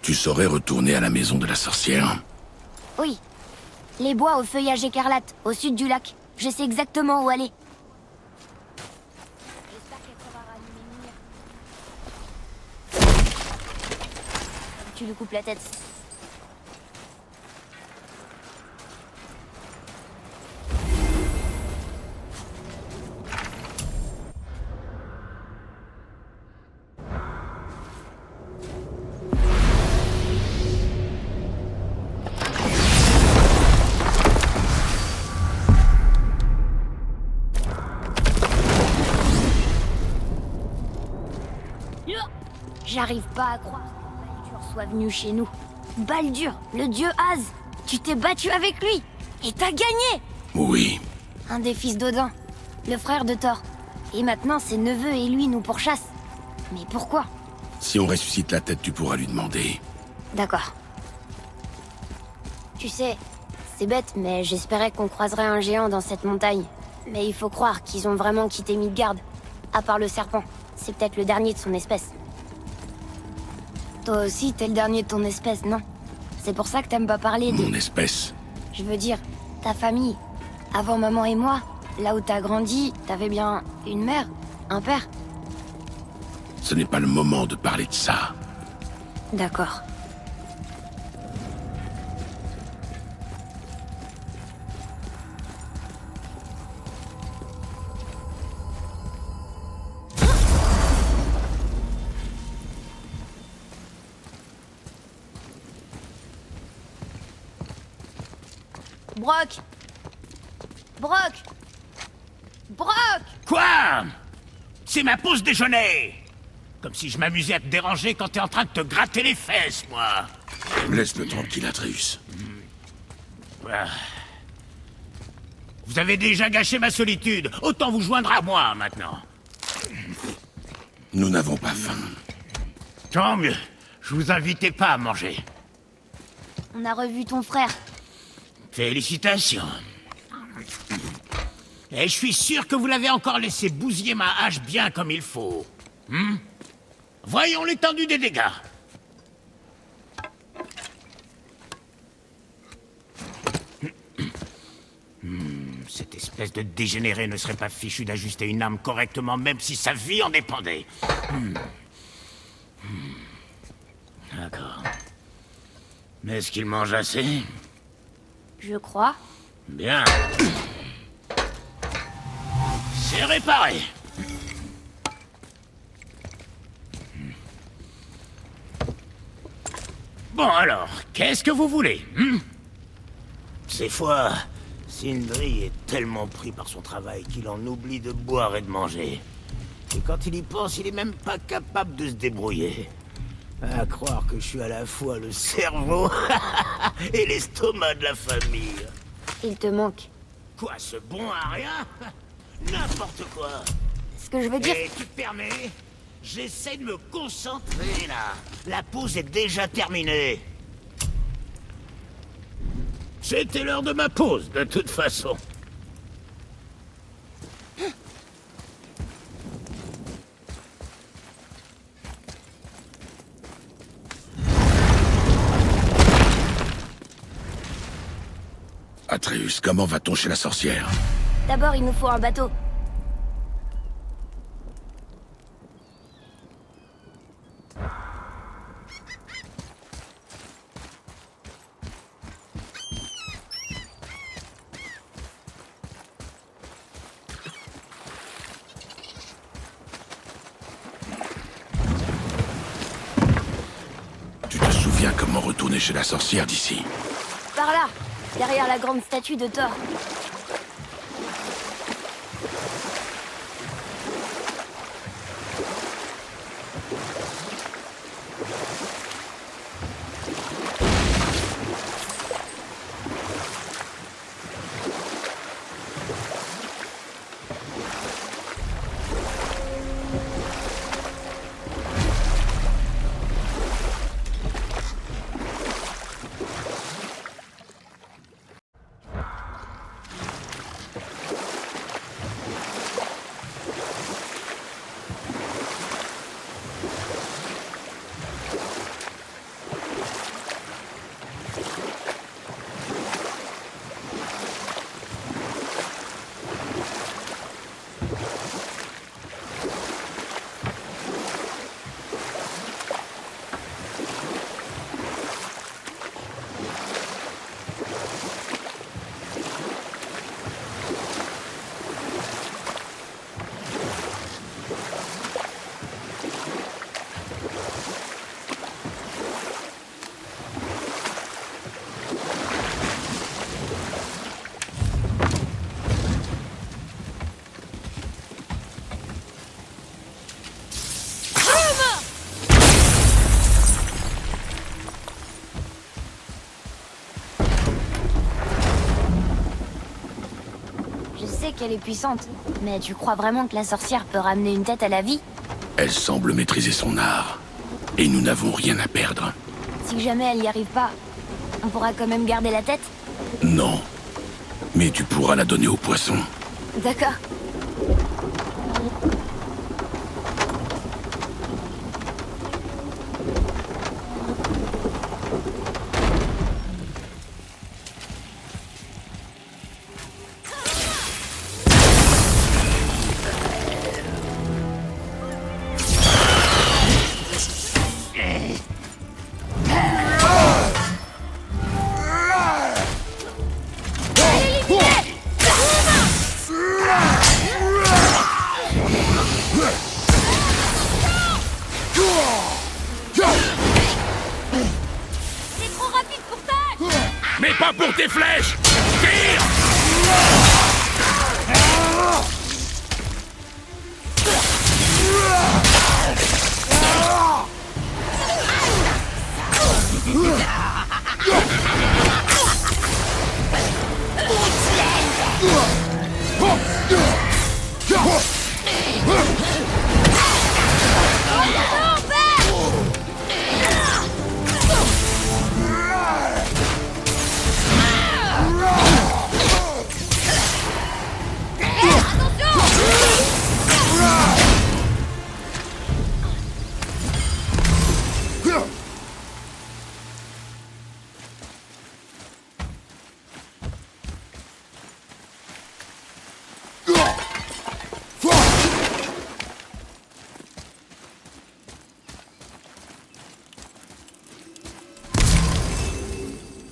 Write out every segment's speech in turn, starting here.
Tu saurais retourner à la maison de la sorcière? Oui. Les bois au feuillage écarlate, au sud du lac. Je sais exactement où aller. J'espère qu'elle saura rallumer une lumière. Tu lui coupes la tête. J'arrive pas à croire que Baldur soit venu chez nous. Baldur, le dieu Az. Tu t'es battu avec lui. Et t'as gagné. Oui. Un des fils d'Odin, le frère de Thor. Et maintenant ses neveux et lui nous pourchassent. Mais pourquoi? Si on ressuscite la tête, tu pourras lui demander. D'accord. Tu sais, c'est bête, mais j'espérais qu'on croiserait un géant dans cette montagne. Mais il faut croire qu'ils ont vraiment quitté Midgard. À part le serpent. C'est peut-être le dernier de son espèce. Toi aussi, t'es le dernier de ton espèce, non? C'est pour ça que t'aimes pas parler de... Mon espèce. Je veux dire, ta famille. Avant maman et moi, là où t'as grandi, t'avais bien une mère, un père. Ce n'est pas le moment de parler de ça. D'accord. Brock! Brock! Brock! Quoi? C'est ma pause déjeuner! Comme si je m'amusais à te déranger quand t'es en train de te gratter les fesses, moi! Laisse-le tranquille, Atreus. Vous avez déjà gâché ma solitude, autant vous joindre à moi, maintenant. Nous n'avons pas faim. Tant mieux, je vous invitais pas à manger. On a revu ton frère. Félicitations. Et je suis sûr que vous l'avez encore laissé bousiller ma hache bien comme il faut. Voyons l'étendue des dégâts. Cette espèce de dégénéré ne serait pas fichu d'ajuster une arme correctement, même si sa vie en dépendait. D'accord. Mais est-ce qu'il mange assez? Je crois. Bien. C'est réparé. Bon alors, qu'est-ce que vous voulez? Ces fois, Sindri est tellement pris par son travail qu'il en oublie de boire et de manger. Et quand il y pense, il est même pas capable de se débrouiller. À croire que je suis à la fois le cerveau et l'estomac de la famille. Il te manque. Quoi, ce bon à rien? N'importe quoi. Ce que je veux dire... Et tu te permets? J'essaie de me concentrer, là. La pause est déjà terminée. C'était l'heure de ma pause, de toute façon. Atreus, comment va-t-on chez la sorcière? D'abord, il nous faut un bateau. Tu te souviens comment retourner chez la sorcière d'ici? Par là, derrière la grande statue de Thor. sais qu'elle est puissante, mais tu crois vraiment que la sorcière peut ramener une tête à la vie? Elle semble maîtriser son art. Et nous n'avons rien à perdre. Si jamais elle y arrive pas, on pourra quand même garder la tête? Non. Mais tu pourras la donner au poisson. D'accord. C'est trop rapide pour ça! Mais pas pour tes flèches! Tire!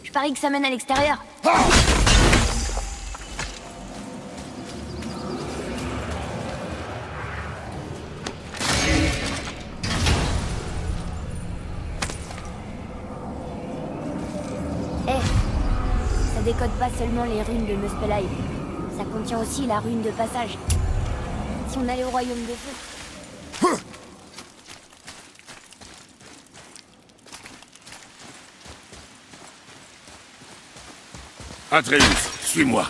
Je parie que ça mène à l'extérieur. Eh, ça décode pas seulement les runes de Muspelheim. Ça contient aussi la rune de passage. Si on allait au royaume de feu. Atreus, suis-moi.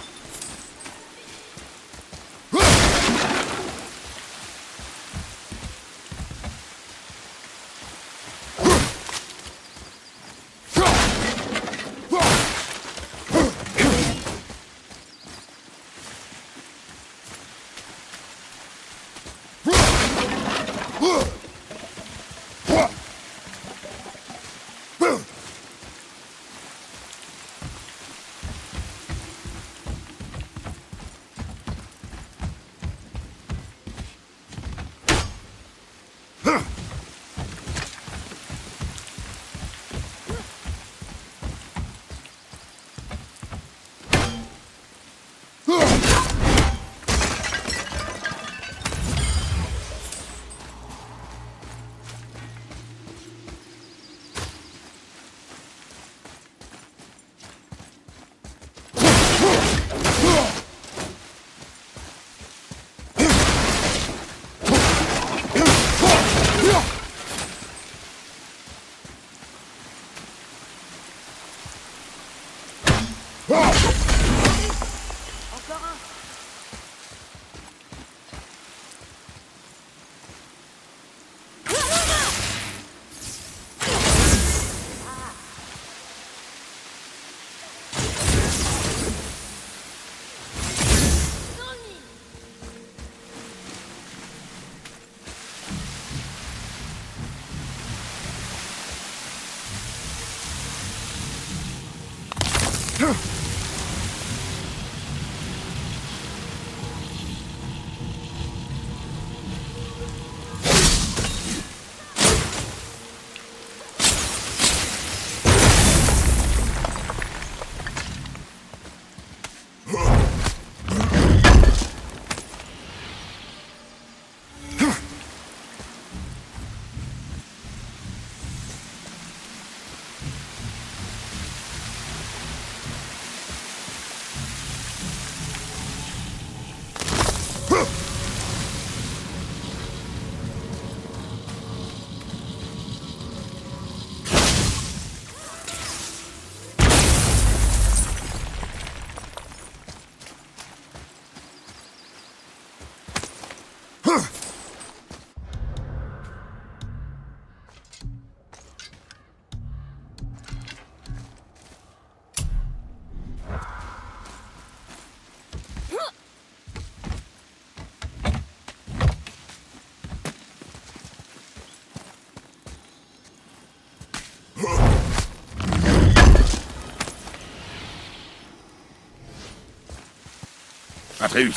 Atreus.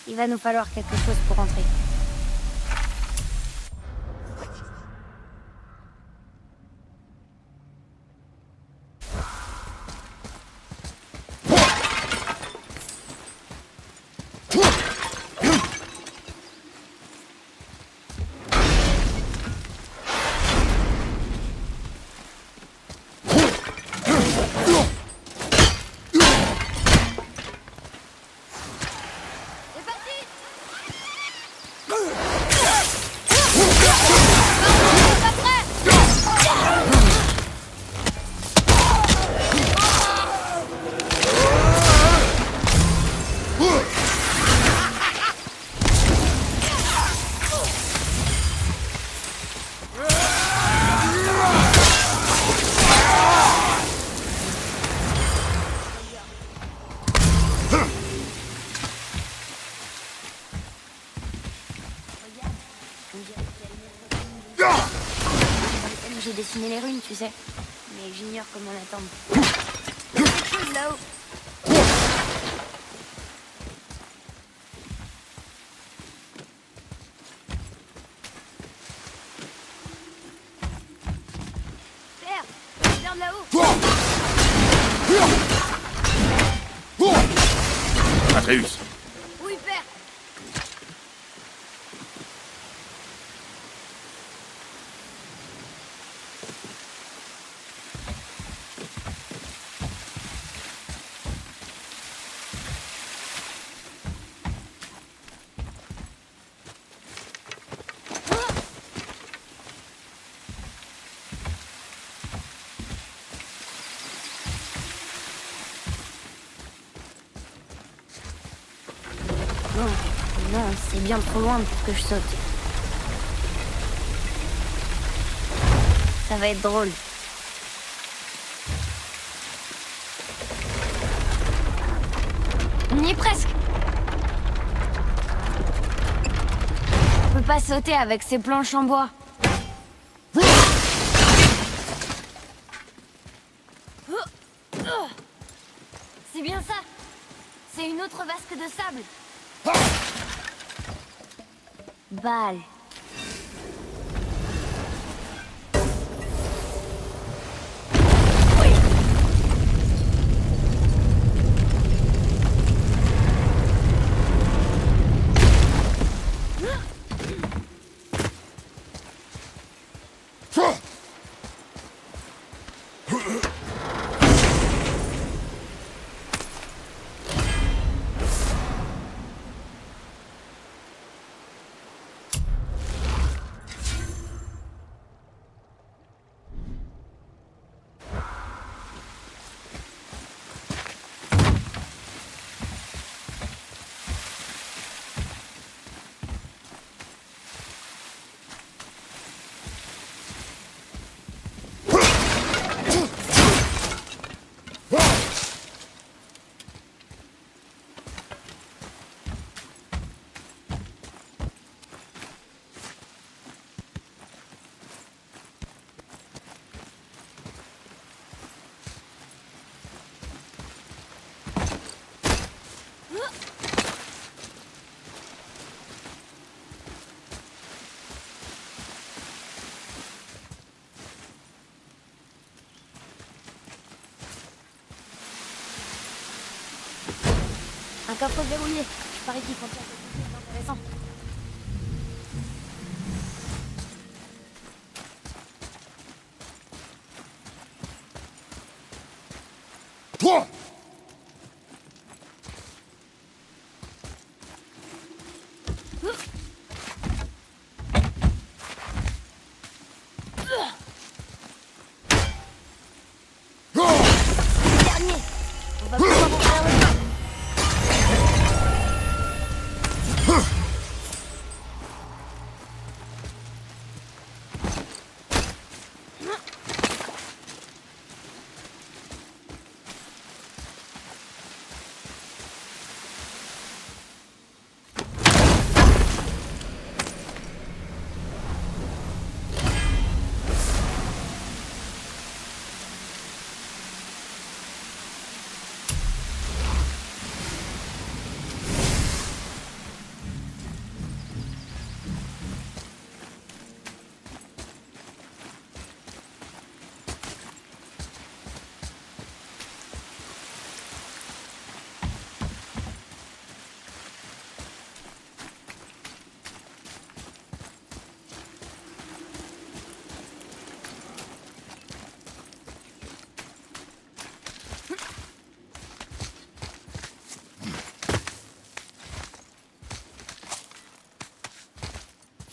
Il va nous falloir quelque chose pour rentrer. J'ai dessiné les runes, tu sais. Mais j'ignore comment l'attendre. Il y a quelque chose là-haut. Père, viens de là-haut. Atreus. Oui, père. Non, c'est bien trop loin pour que je saute. Ça va être drôle. On y est presque. On peut pas sauter avec ces planches en bois. C'est bien ça. C'est une autre vasque de sable. Balle. Oui. Un coffre verrouillé. Je parie qu'il contient quelque chose d'intéressant. Toi. Dernier. On va pouvoir ouvrir le coffre.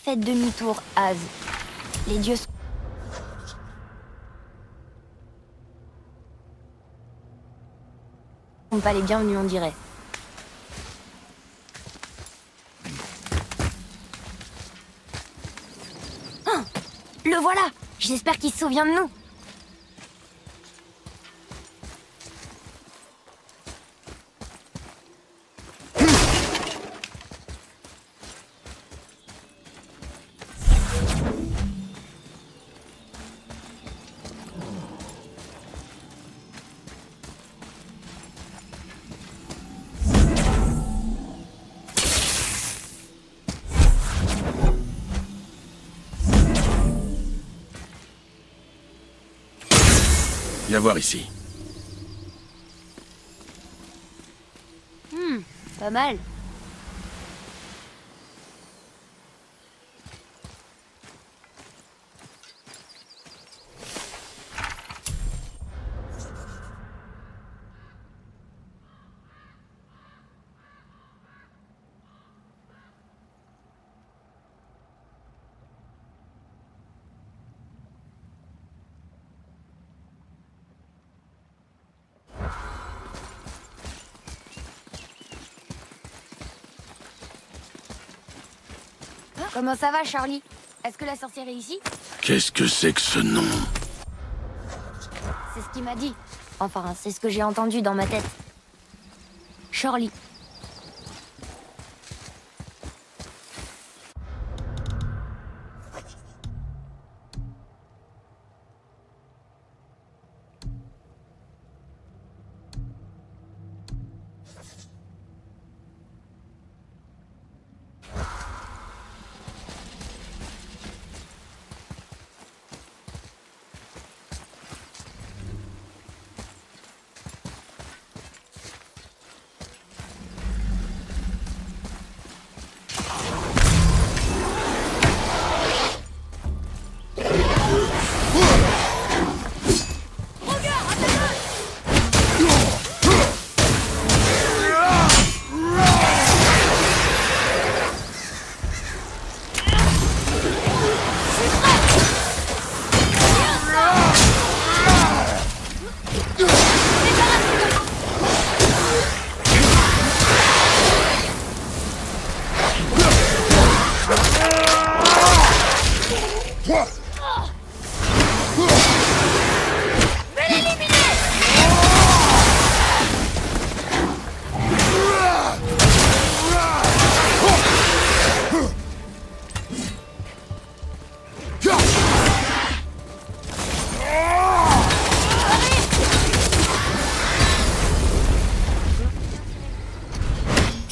Faites demi-tour, Az. Les dieux sont pas les bienvenus, on dirait. Ah, le voilà! J'espère qu'il se souvient de nous. Viens voir ici. Pas mal. Comment ça va, Charlie? Est-ce que la sorcière est ici? Qu'est-ce que c'est que ce nom? C'est ce qu'il m'a dit. Enfin, c'est ce que j'ai entendu dans ma tête. Charlie.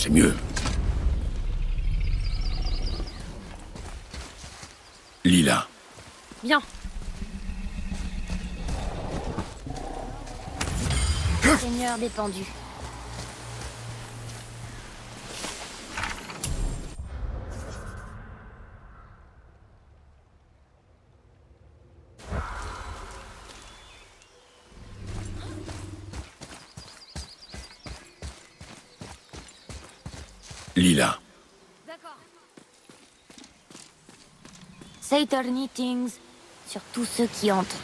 C'est mieux. Lila. Bien. Seigneur des pendus. Lila. D'accord. Saturn Things sur tous ceux qui entrent.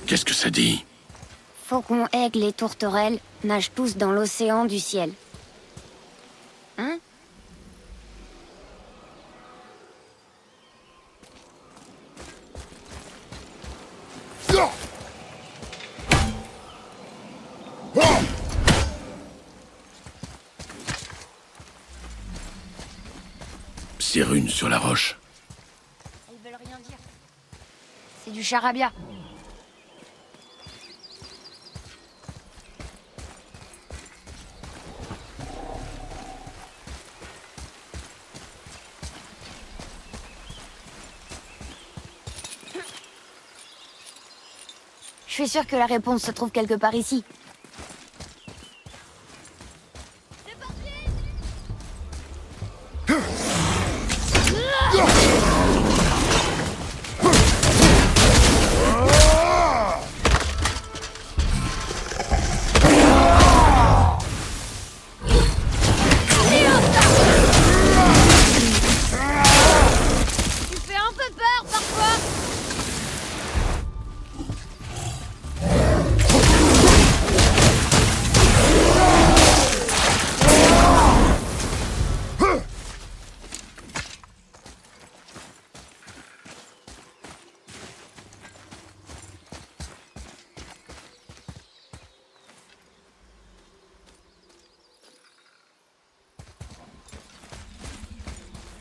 Qu'est-ce que ça dit? Faucon, aigle et tourterelle nagent tous dans l'océan du ciel. Hein? Ces runes sur la roche. Elles veulent rien dire. C'est du charabia. Je suis sûre que la réponse se trouve quelque part ici. Tu fais un peu peur parfois.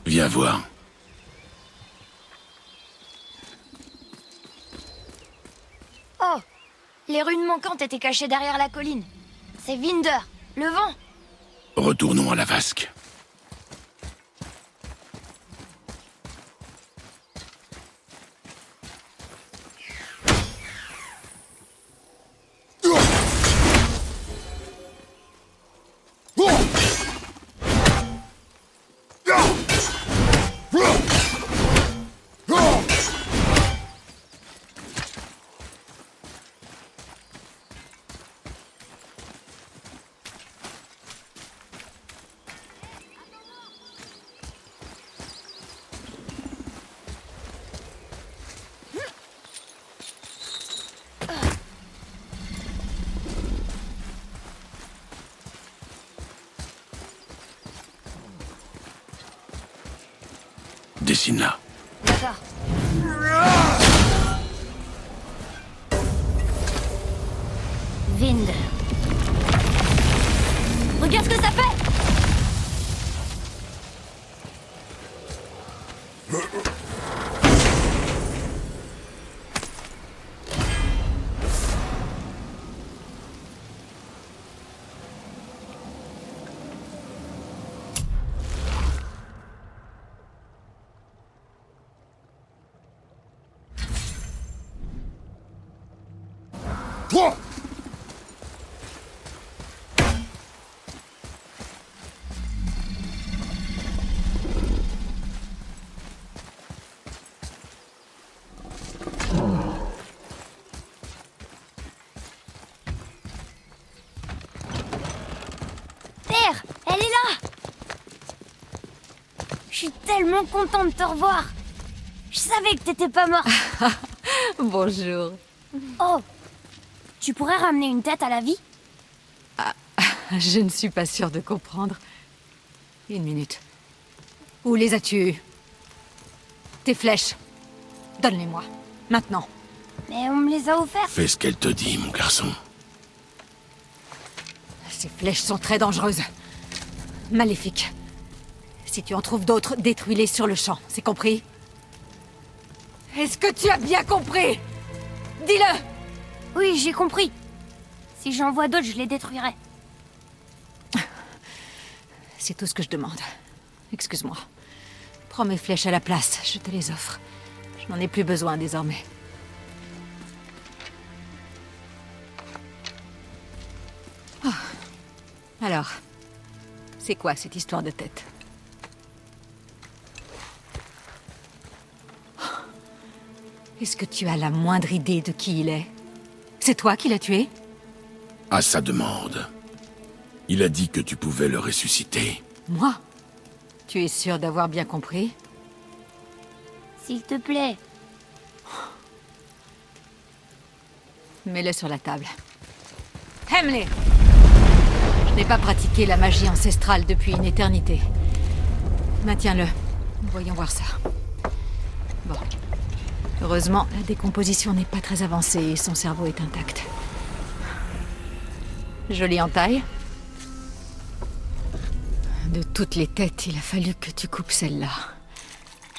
Viens voir. Oh! Les runes manquantes étaient cachées derrière la colline. C'est Vinder, le vent. Retournons à la vasque. Dessine-la. D'accord. Vinder. Regarde ce que ça fait! Père, elle est là! Je suis tellement contente de te revoir. Je savais que t'étais pas mort. Bonjour. Oh, tu pourrais ramener une tête à la vie? Je ne suis pas sûre de comprendre. Une minute. Où les as-tu eues? Tes flèches. Donne-les-moi. Maintenant. Mais on me les a offertes. Fais ce qu'elle te dit, mon garçon. Ces flèches sont très dangereuses. Maléfiques. Si tu en trouves d'autres, détruis-les sur le champ. C'est compris? Est-ce que tu as bien compris? Dis-le! Oui, j'ai compris. Si j'en vois d'autres, je les détruirai. C'est tout ce que je demande. Excuse-moi. Prends mes flèches à la place, je te les offre. Je n'en ai plus besoin désormais. Ah. Alors, c'est quoi cette histoire de tête? Est-ce que tu as la moindre idée de qui il est? C'est toi qui l'as tué? À sa demande. Il a dit que tu pouvais le ressusciter. Moi? Tu es sûr d'avoir bien compris? S'il te plaît. Mets-le sur la table. Hemley! Je n'ai pas pratiqué la magie ancestrale depuis une éternité. Maintiens-le. Voyons voir ça. Bon. Heureusement, la décomposition n'est pas très avancée et son cerveau est intact. Jolie entaille. De toutes les têtes, il a fallu que tu coupes celle-là.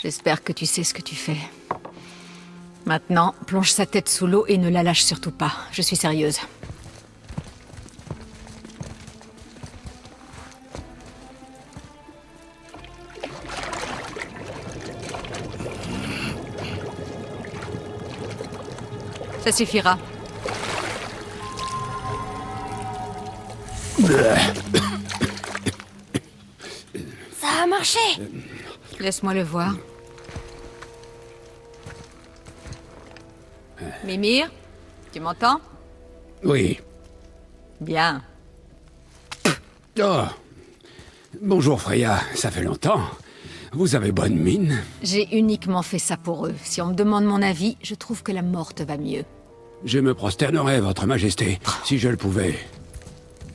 J'espère que tu sais ce que tu fais. Maintenant, plonge sa tête sous l'eau et ne la lâche surtout pas. Je suis sérieuse. Ça suffira. Ça a marché! Laisse-moi le voir. Mimir, tu m'entends? Oui. Bien. Oh. Bonjour Freya, ça fait longtemps. Vous avez bonne mine. J'ai uniquement fait ça pour eux. Si on me demande mon avis, je trouve que la mort te va mieux. Je me prosternerais, votre majesté, si je le pouvais.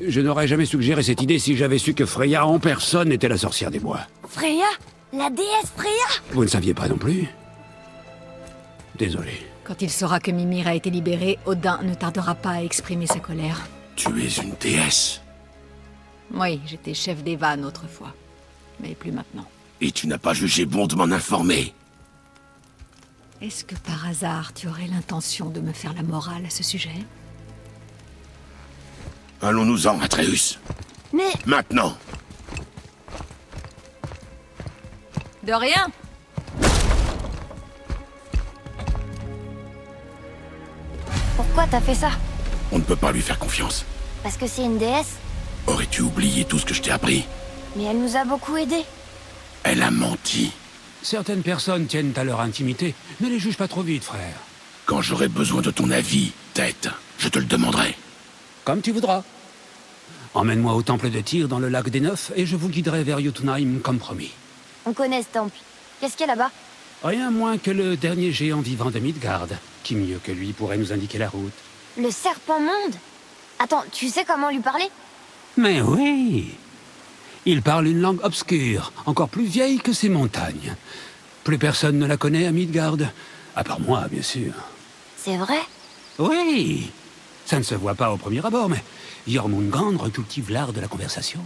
Je n'aurais jamais suggéré cette idée si j'avais su que Freya en personne était la sorcière des bois. Freya? La déesse Freya? Vous ne saviez pas non plus? Désolé. Quand il saura que Mimir a été libéré, Odin ne tardera pas à exprimer sa colère. Tu es une déesse. Oui, j'étais chef des vannes autrefois. Mais plus maintenant. Et tu n'as pas jugé bon de m'en informer. Est-ce que par hasard, tu aurais l'intention de me faire la morale à ce sujet? Allons-nous-en, Atreus. Mais... Maintenant. De rien! Pourquoi t'as fait ça? On ne peut pas lui faire confiance. Parce que c'est une déesse? Aurais-tu oublié tout ce que je t'ai appris? Mais elle nous a beaucoup aidés. Elle a menti. Certaines personnes tiennent à leur intimité. Ne les juge pas trop vite, frère. Quand j'aurai besoin de ton avis, Tête, je te le demanderai. Comme tu voudras. Emmène-moi au temple de Tyr dans le lac des Neufs et je vous guiderai vers Jotunheim comme promis. On connaît ce temple. Qu'est-ce qu'il y a là-bas? Rien moins que le dernier géant vivant de Midgard. Qui mieux que lui pourrait nous indiquer la route? Le serpent monde? Attends, tu sais comment lui parler? Mais oui. Il parle une langue obscure, encore plus vieille que ces montagnes. Plus personne ne la connaît à Midgard, à part moi, bien sûr. C'est vrai? Oui. Ça ne se voit pas au premier abord, mais Jormungandr cultive l'art de la conversation.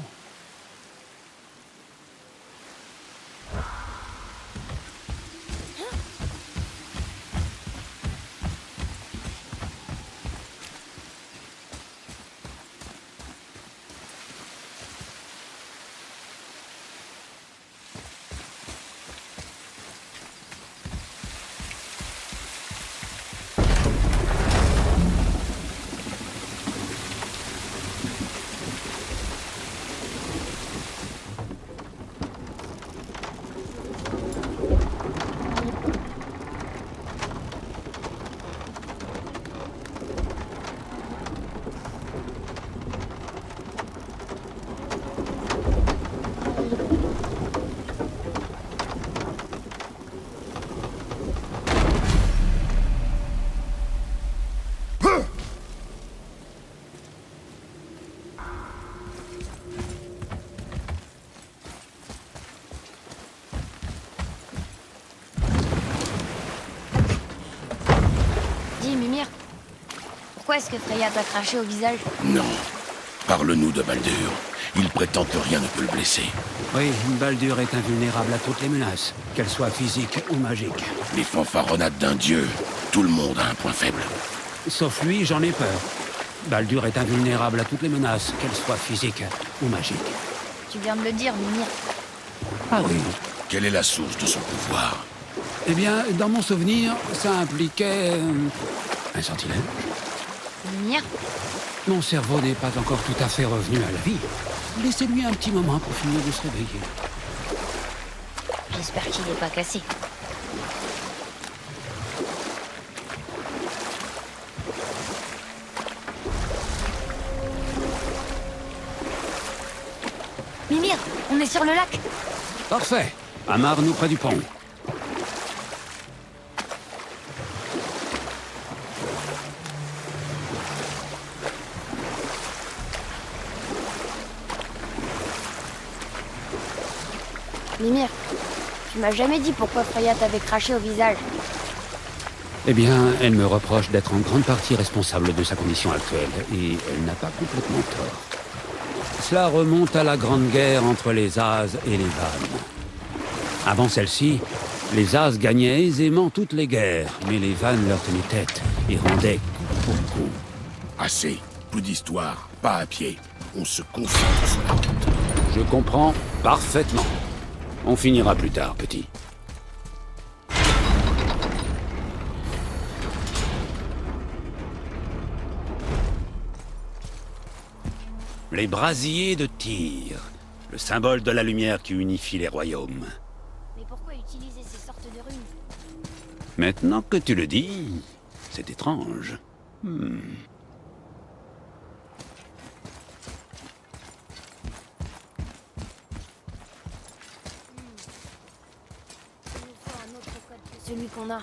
Dis, Mimir, pourquoi est-ce que Freya t'a craché au visage? Non. Parle-nous de Baldur. Il prétend que rien ne peut le blesser. Oui, Baldur est invulnérable à toutes les menaces, qu'elles soient physiques ou magiques. Les fanfaronnades d'un dieu. Tout le monde a un point faible. Sauf lui, j'en ai peur. Baldur est invulnérable à toutes les menaces, qu'elles soient physiques ou magiques. Tu viens de le dire, Mimir. Ah oui. Quelle est la source de son pouvoir? Eh bien, dans mon souvenir, ça impliquait... un sortilège. Mimir? Mon cerveau n'est pas encore tout à fait revenu à la vie. Laissez-lui un petit moment pour finir de se réveiller. J'espère qu'il n'est pas cassé. Mimir, on est sur le lac. Parfait. Amarre-nous près du pont. Mimir, tu m'as jamais dit pourquoi Freya t'avait craché au visage. Eh bien, elle me reproche d'être en grande partie responsable de sa condition actuelle, et elle n'a pas complètement tort. Cela remonte à la grande guerre entre les As et les Vannes. Avant celle-ci, les As gagnaient aisément toutes les guerres, mais les Vannes leur tenaient tête et rendaient coup pour coup. Assez. Plus d'histoire. Pas à pied. On se concentre sur la route. Je comprends parfaitement. On finira plus tard, petit. Les brasiers de Tyr, le symbole de la lumière qui unifie les royaumes. Mais pourquoi utiliser ces sortes de runes? Maintenant que tu le dis, c'est étrange. Il nous faut un autre code que celui qu'on a.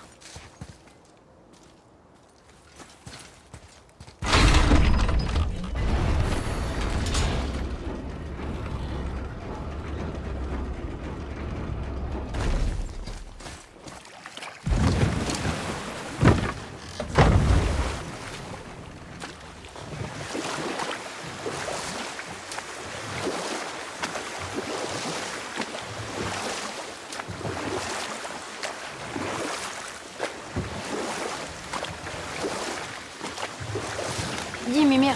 Dis Mimir,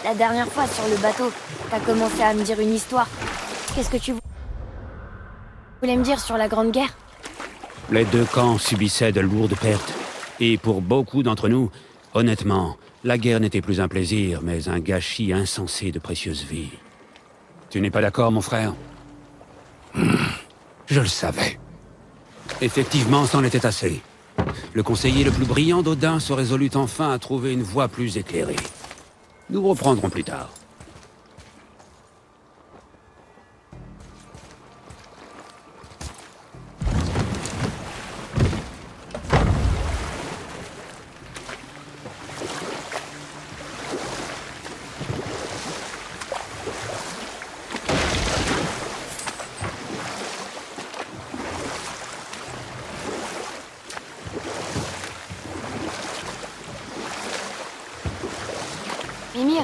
la dernière fois sur le bateau, t'as commencé à me dire une histoire. Qu'est-ce que tu voulais me dire sur la Grande Guerre? Les deux camps subissaient de lourdes pertes. Et pour beaucoup d'entre nous, honnêtement, la guerre n'était plus un plaisir, mais un gâchis insensé de précieuses vies. Tu n'es pas d'accord, mon frère? Je le savais. Effectivement, c'en était assez. Le conseiller le plus brillant d'Odin se résolut enfin à trouver une voie plus éclairée. Nous reprendrons plus tard. Mimir,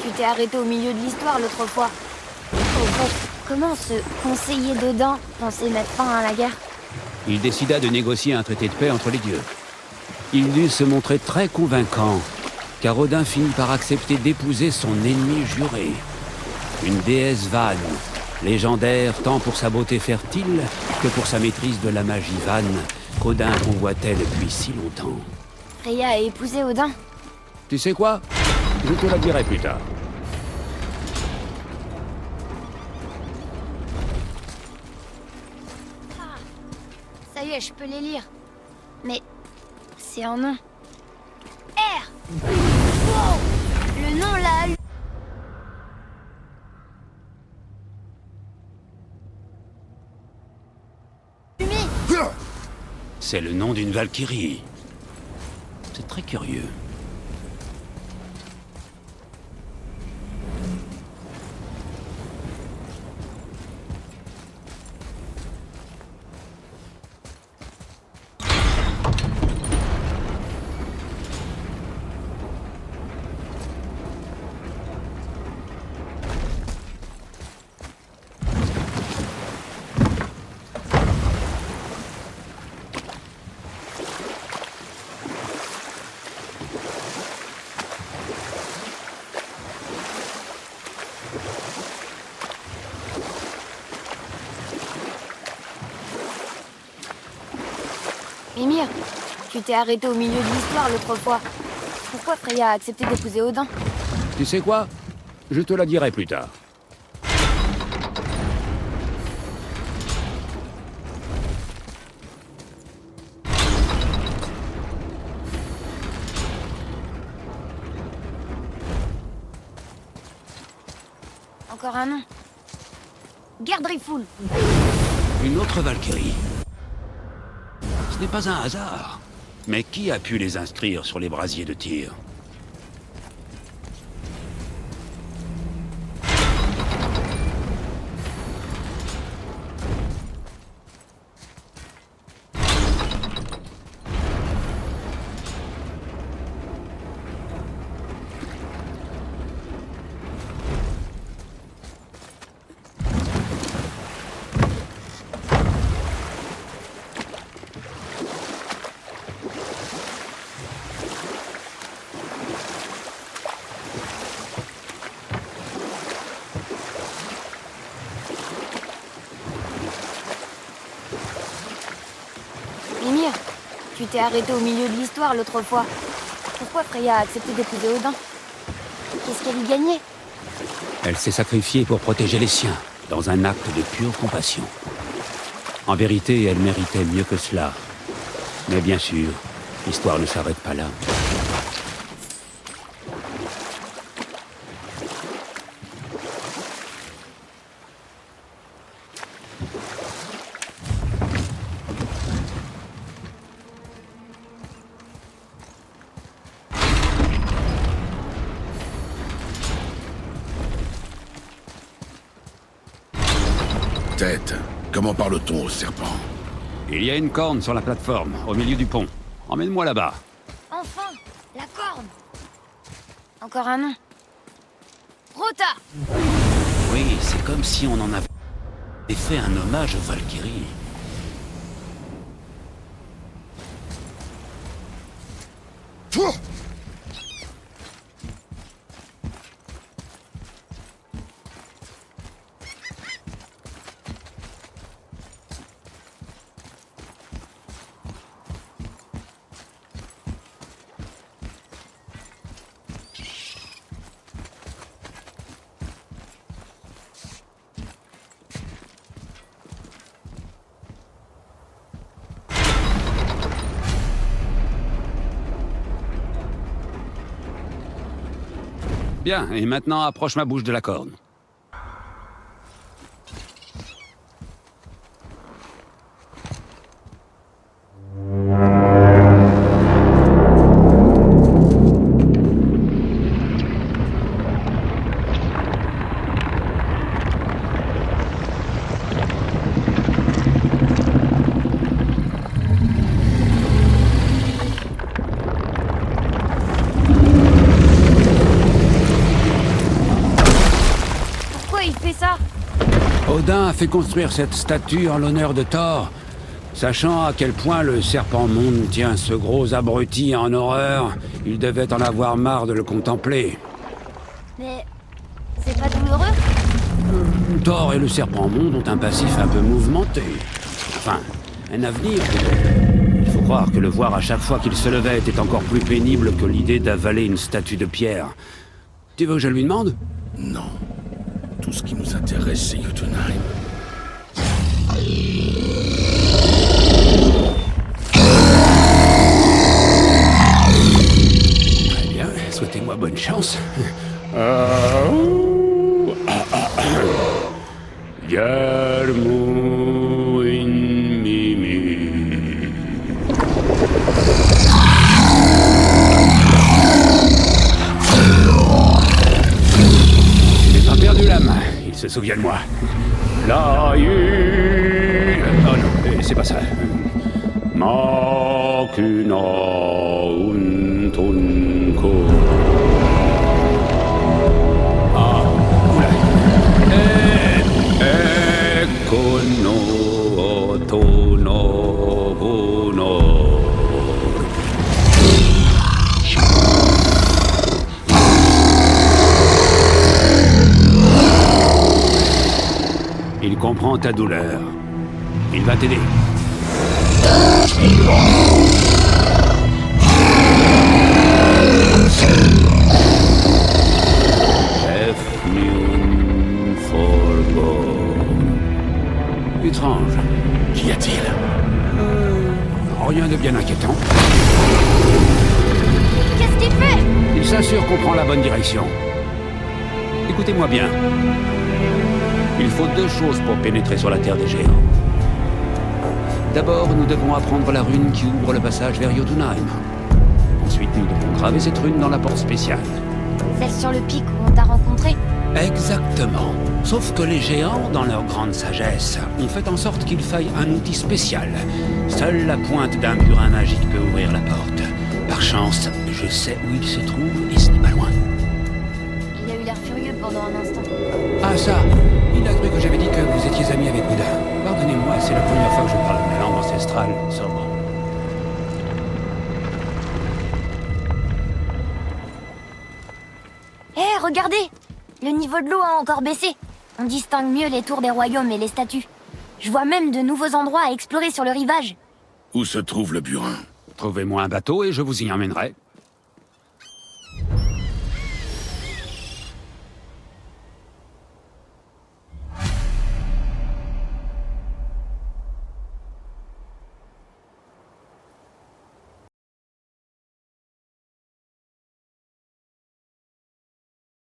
tu t'es arrêté au milieu de l'histoire l'autre fois. Au fait, comment ce conseiller d'Odin pensait mettre fin à la guerre? Il décida de négocier un traité de paix entre les dieux. Il dut se montrer très convaincant, car Odin finit par accepter d'épouser son ennemi juré. Une déesse vanne, légendaire tant pour sa beauté fertile que pour sa maîtrise de la magie vanne, qu'Odin convoitait depuis si longtemps. Freya a épousé Odin? Tu sais quoi? Je te la dirai plus tard. Ah, ça y est, je peux les lire. Mais c'est un nom. R. Wow, le nom là. C'est le nom d'une Valkyrie. C'est très curieux. Mimir, tu t'es arrêté au milieu de l'histoire l'autre fois. Pourquoi Freya a accepté d'épouser Odin? Tu sais quoi? Je te la dirai plus tard. Encore un nom. Gerdrifoul. Une autre Valkyrie. Ce n'est pas un hasard. Mais qui a pu les inscrire sur les brasiers de Tyr? Tu t'es arrêté au milieu de l'histoire l'autre fois. Pourquoi Freya a accepté d'épouser Odin? Qu'est-ce qu'elle y gagnait? Elle s'est sacrifiée pour protéger les siens, dans un acte de pure compassion. En vérité, elle méritait mieux que cela. Mais bien sûr, l'histoire ne s'arrête pas là. Tête, comment parle-t-on au serpent? Il y a une corne sur la plateforme, au milieu du pont. Emmène-moi là-bas. Enfin, la corne. Encore un nom. Rota. Oui, c'est comme si on en avait fait un hommage aux Valkyries. Bien, et maintenant approche ma bouche de la corne. Odin a fait construire cette statue en l'honneur de Thor, sachant à quel point le serpent monde tient ce gros abruti en horreur. Il devait en avoir marre de le contempler. Mais c'est pas douloureux? Thor et le serpent monde ont un passif un peu mouvementé. Enfin, un avenir peut-être. Il faut croire que le voir à chaque fois qu'il se levait était encore plus pénible que l'idée d'avaler une statue de pierre. Tu veux que je lui demande? Non. Tout ce qui nous intéresse, c'est Jotunheim. Très bien, souhaitez-moi bonne chance. Yarmo in Mimi. J'ai pas perdu la main, il se souvient de moi. Oh non, c'est pas ça. Makuna untunko. Ah, oula. Ekono tono bono. Il comprend ta douleur. Il va t'aider. Étrange. Qu'y a-t-il? Rien de bien inquiétant. Qu'est-ce qu'il fait? Il s'assure qu'on prend la bonne direction. Écoutez-moi bien. Il faut deux choses pour pénétrer sur la terre des géants. D'abord, nous devons apprendre la rune qui ouvre le passage vers Jotunheim. Ensuite, nous devons graver cette rune dans la porte spéciale. Celle sur le pic où on t'a rencontré? Exactement. Sauf que les géants, dans leur grande sagesse, ont fait en sorte qu'il faille un outil spécial. Seule la pointe d'un burin magique peut ouvrir la porte. Par chance, je sais où il se trouve et ce n'est pas loin. Il a eu l'air furieux pendant un instant. Ah ça, il a cru que j'avais dit que vous étiez amis avec Odin. Pardonnez-moi, c'est la première fois que je parle ma langue ancestrale sobre. Hé, regardez! Le niveau de l'eau a encore baissé. On distingue mieux les tours des royaumes et les statues. Je vois même de nouveaux endroits à explorer sur le rivage. Où se trouve le burin? Trouvez-moi un bateau et je vous y emmènerai.